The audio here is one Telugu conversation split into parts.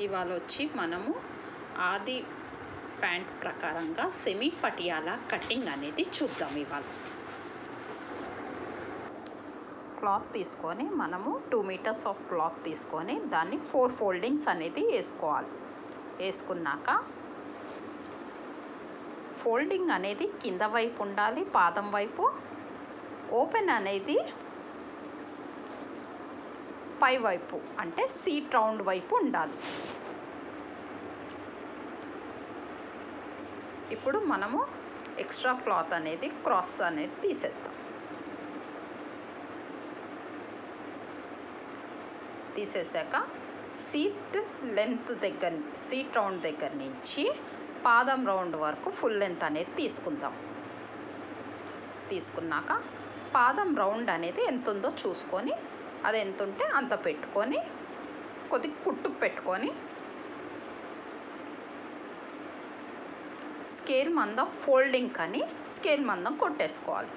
ఇవాళ వచ్చి మనము ఆది ప్యాంట్ ప్రకారంగా సెమీ పటియాలా కటింగ్ అనేది చూద్దాం. ఇవాళ క్లాత్ తీసుకొని మనము 2 మీటర్స్ ఆఫ్ క్లాత్ తీసుకొని దాన్ని 4 ఫోల్డింగ్స్ అనేది వేసుకోవాలి. వేసుకున్నాక ఫోల్డింగ్ అనేది కింద వైపు ఉండాలి, పాదం వైపు. ఓపెన్ అనేది పై వైపు అంటే సీట్ రౌండ్ వైపు ఉండాలి. ఇప్పుడు మనము ఎక్స్ట్రా క్లాత్ అనేది క్రాస్ అనేది తీసేద్దాం. తీసేసాక సీట్ లెంత్ దగ్గర, సీట్ రౌండ్ దగ్గర నుంచి పాదం రౌండ్ వరకు ఫుల్ లెంత్ అనేది తీసుకుందాం. తీసుకున్నాక పాదం రౌండ్ అనేది ఎంత ఉందో చూసుకొని అది ఎంత ఉంటే అంత పెట్టుకొని కొద్దిగా కుట్టుకు పెట్టుకొని స్కేల్ మందం ఫోల్డింగ్ కని స్కేల్ మందం కొట్టేసుకోవాలి.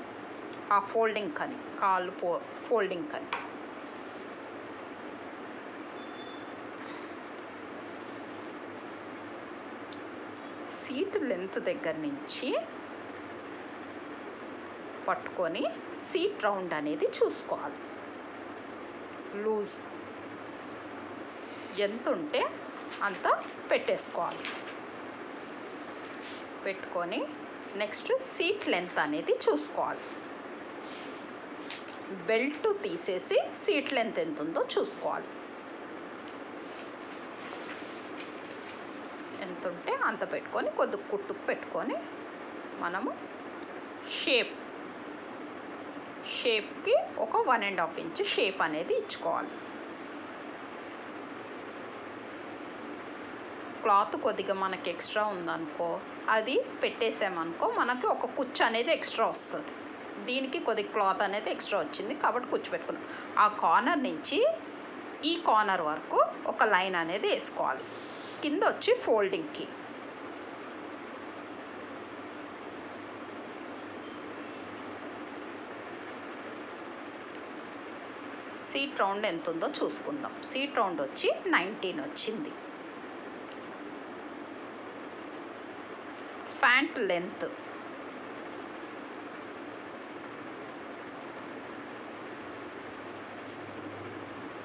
ఆ ఫోల్డింగ్ కని కాళ్ళు ఫోల్డింగ్ కని సీట్ లెంత్ దగ్గర నుంచి పట్టుకొని సీట్ రౌండ్ అనేది చూసుకోవాలి. లూజ్ ఎంత ఉంటే అంత పెట్టేసుకోవాలి. పెట్టుకొని నెక్స్ట్ సీట్ లెంత్ అనేది చూసుకోవాలి. బెల్ట్ తీసేసి సీట్ లెంత్ ఎంత ఉందో చూసుకోవాలి. ఎంత ఉంటే అంత పెట్టుకొని కొద్దిగా కుట్టుకు పెట్టుకొని మనము షేప్కి ఒక 1.5 ఇంచ్ షేప్ అనేది ఇచ్చుకోవాలి. క్లాత్ కొద్దిగా మనకి ఎక్స్ట్రా ఉందనుకో అది పెట్టేసామనుకో మనకి ఒక కుచ్చు అనేది ఎక్స్ట్రా వస్తుంది. దీనికి కొద్దిగా క్లాత్ అనేది ఎక్స్ట్రా వచ్చింది కాబట్టి కుచ్చు పెట్టుకున్నాం. ఆ కార్నర్ నుంచి ఈ కార్నర్ వరకు ఒక లైన్ అనేది వేసుకోవాలి. కింద వచ్చి ఫోల్డింగ్కి సీట్ రౌండ్ ఎంత ఉందో చూసుకుందాం. సీట్ రౌండ్ వచ్చి 19 వచ్చింది. ప్యాంట్ లెంత్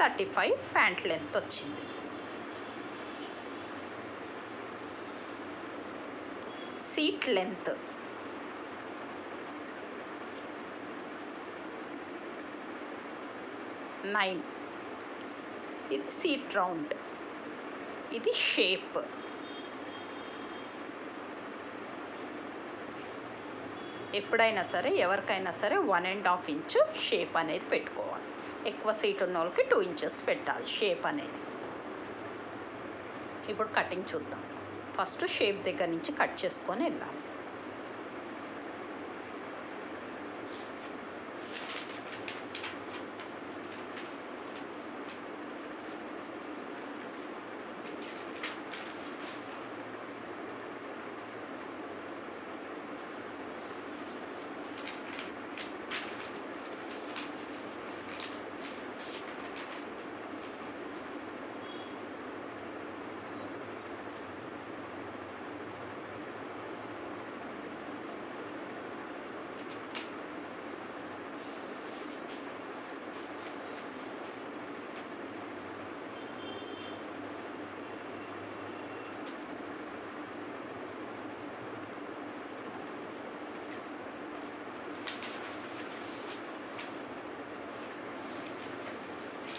$35 ప్యాంట్ లెంత్ వచ్చింది. Seat length $9. ఇది సీట్ రౌండ్, ఇది షేప్. ఎప్పుడైనా సరే ఎవరికైనా సరే 1.5 ఇంచ్ షేప్ అనేది పెట్టుకోవాలి. ఎక్కువ సీట్ ఉన్న వాళ్ళకి 2 ఇంచెస్ పెట్టాలి షేప్ అనేది. ఇప్పుడు కటింగ్ చూద్దాం. ఫస్ట్ షేప్ దగ్గర నుంచి కట్ చేసుకొని వెళ్ళాలి.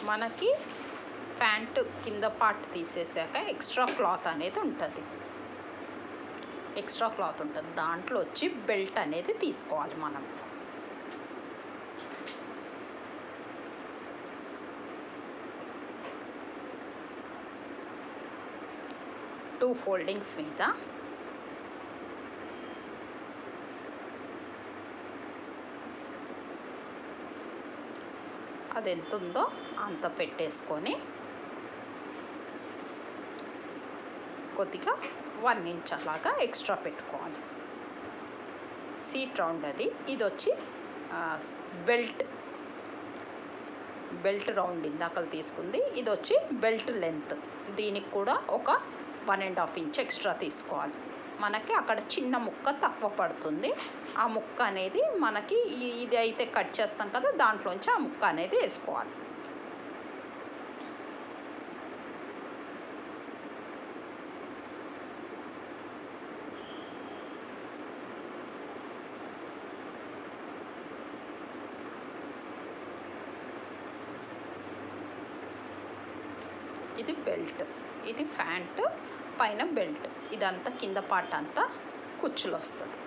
మనకి ప్యాంటు కింద పార్ట్ తీసేసాక ఎక్స్ట్రా క్లాత్ అనేది ఉంటుంది. దాంట్లో వచ్చి బెల్ట్ అనేది తీసుకోవాలి. మనం 2 ఫోల్డింగ్స్ మీద అది ఎంత ఉందో అంత పెట్టేసుకొని కొద్దిగా 1 ఇంచ్ అలాగా ఎక్స్ట్రా పెట్టుకోవాలి. సీట్ రౌండ్ అది. ఇది వచ్చి బెల్ట్ రౌండ్ ఇందాకలు తీసుకుంది. ఇది వచ్చి బెల్ట్ లెంత్. దీనికి కూడా ఒక 1.5 ఇంచ్ ఎక్స్ట్రా తీసుకోవాలి. మనకి అక్కడ చిన్న ముక్క తక్కువ పడుతుంది. ఆ ముక్క అనేది మనకి ఇది అయితే కట్ చేస్తాం కదా, దాంట్లోంచి ఆ ముక్క అనేది వేసుకోవాలి. ఇది బెల్ట్, ఇది ప్యాంట్, పైన బెల్ట్, ఇదంతా కింద పార్ట్ అంతా కుచ్చులు వస్తుంది.